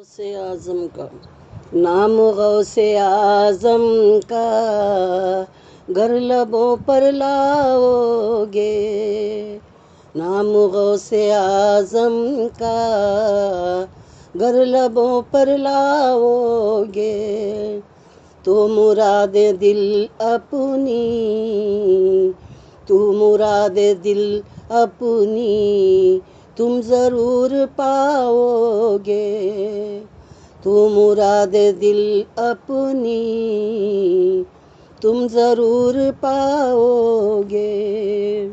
غوث اعظم کا نام، غوث اعظم کا گر لبوں پر لاؤ گے، نام غوث اعظم کا گر لبوں پر لاؤ گے، تو مراد دل اپنی، تو مراد دل اپنی تم ضرور پاؤ گے، تو مراد دل اپنی تم ضرور پاؤ گے،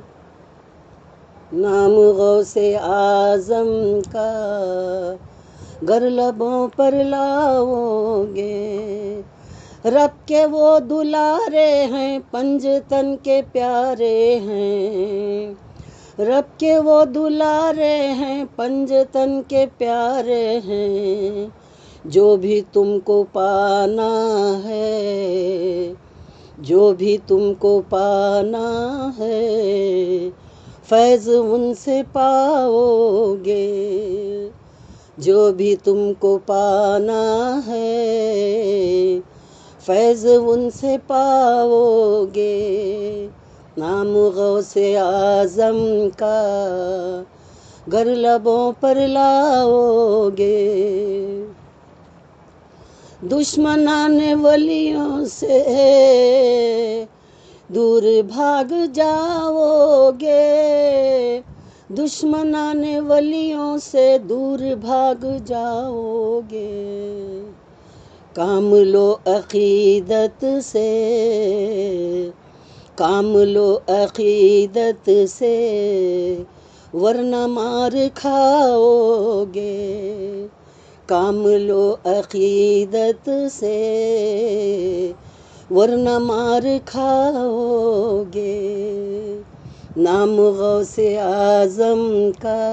نام غوث اعظم کا گر لبوں پر لاؤ گے، رب کے وہ دلارے ہیں، پنجتن کے پیارے ہیں، رب کے وہ دلارے ہیں، پنجتن کے پیارے ہیں، جو بھی تم کو پانا ہے، جو بھی تم کو پانا ہے، فیض ان سے پاؤ گے، جو بھی تم کو پانا ہے، فیض ان سے پاؤ گے، نام غوث اعظم کا گر لبوں پر لاؤ گے، دشمنان ولیوں سے دور بھاگ جاؤ گے، دشمنان ولیوں سے دور بھاگ جاؤ گے، کام لو عقیدت سے، کام لو عقیدت سے ورنہ مار کھاؤ گے، کام لو عقیدت سے ورنہ مار کھاؤ گے، نام غوث اعظم کا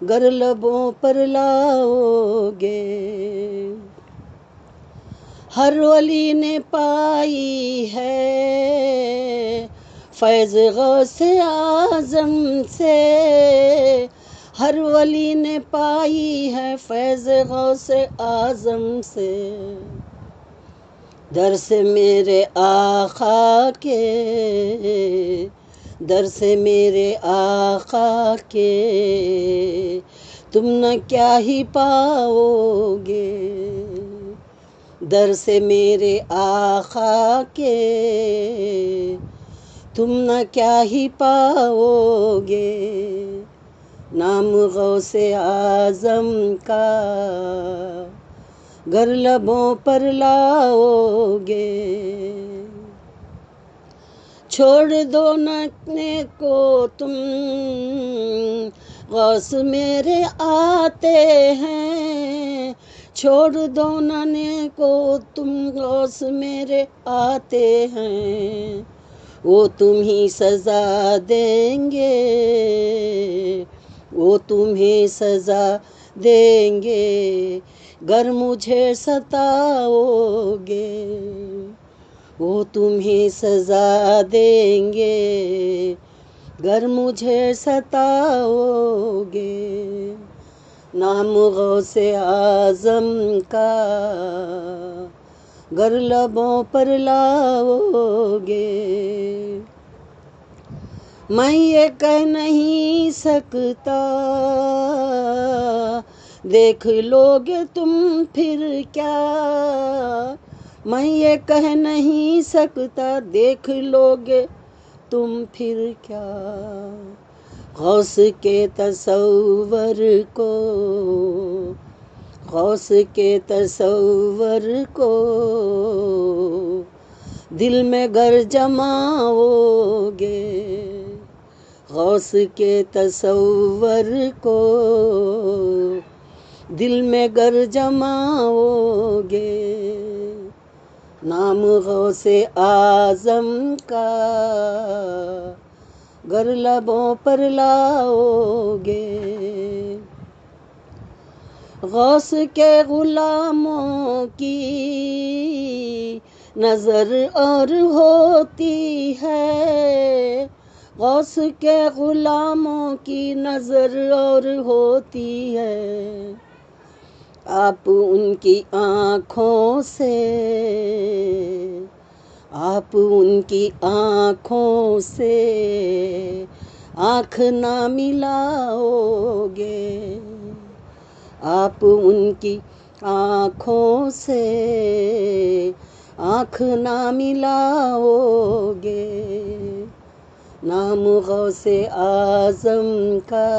گر لبوں پر لاؤ گے، ہر ولی نے پائی ہے فیض غوث اعظم سے، ہر ولی نے پائی ہے فیض غوث اعظم سے، در سے میرے آقا کے، در سے میرے آقا کے تم نہ کیا ہی پاؤ گے، در سے میرے آقا کے تم نہ کیا ہی پاؤ گے، نام غوث اعظم کا گر لبوں پر لاؤ گے، چھوڑ دو نکنے کو تم غوث میرے آتے ہیں، چھوڑ دو نانے کو تم غوث میرے آتے ہیں، وہ تمہیں سزا دیں گے، وہ تمہیں سزا دیں گے گر مجھے ستاؤ گے، وہ تمہیں سزا دیں گے گر مجھے ستاؤ گے، نام غوث اعظم کا گر لبوں پر لاؤ گے، میں یہ کہہ نہیں سکتا دیکھ لو گے تم پھر کیا، میں یہ کہہ نہیں سکتا دیکھ لو گے تم پھر کیا، غوث کے تصور کو، غوث کے تصور کو دل میں گر جماؤ گے، غوث کے تصور کو دل میں گر جماؤ گے، نام غوث اعظم کا گر لبوں پر لاؤ گے، غوث کے غلاموں کی نظر اور ہوتی ہے، غوث کے غلاموں کی نظر اور ہوتی ہے، آپ ان کی آنکھوں سے، آپ ان کی آنکھوں سے آنکھ نہ ملاؤ گے، آپ ان کی آنکھوں سے آنکھ نہ ملاؤ گے، نام غوث اعظم کا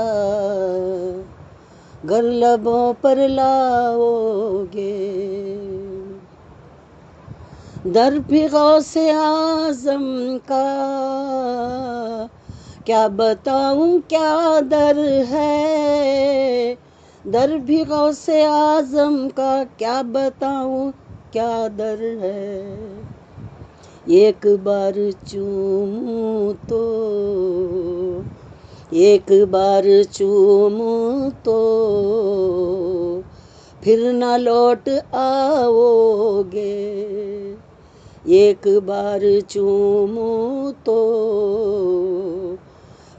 گر لبوں پر لاؤ گے، در بھی غوث اعظم کا کیا بتاؤں کیا در ہے، در بھی غوث اعظم کا کیا بتاؤں کیا در ہے، ایک بار چوموں تو، ایک بار چوموں تو پھر نہ لوٹ آؤ گے، ایک بار چوموں تو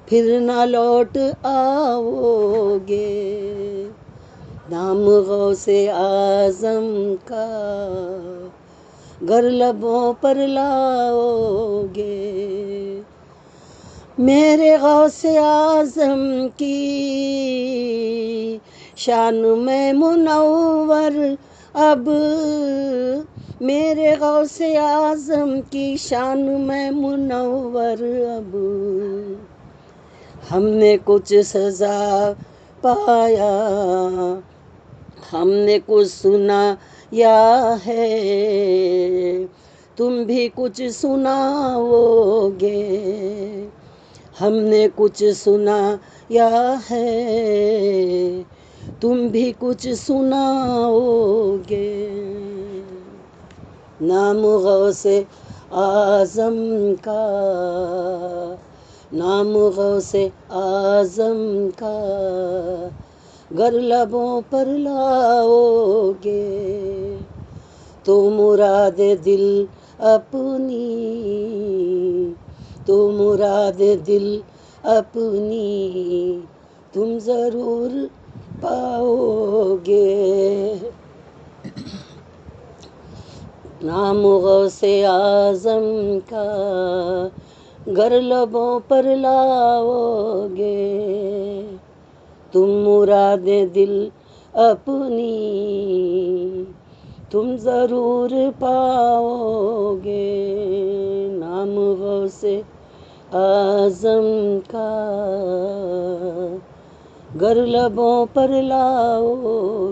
پھر نہ لوٹ آؤ گے، نام غوث اعظم کا گر لبوں پر لاؤ گے، میرے غوث اعظم کی شان میں منور اب، میرے غوث اعظم کی شان میں منور اب، ہم نے کچھ سزا پایا، ہم نے کچھ سنا یا ہے، تم بھی کچھ سناؤ گے، ہم نے کچھ سنا یا ہے، تم بھی کچھ سناؤ گے، نام غوث اعظم کا، نام غوث اعظم کا گر لبوں پر لاؤ گے، تو مراد دل اپنی، تو مراد دل اپنی تم ضرور پاؤ گے، نام غوث اعظم کا گر لبوں پر لاؤ گے، تم مراد دل اپنی تم ضرور پاؤ گے، نام غوث اعظم کا گر لبوں پر لاؤ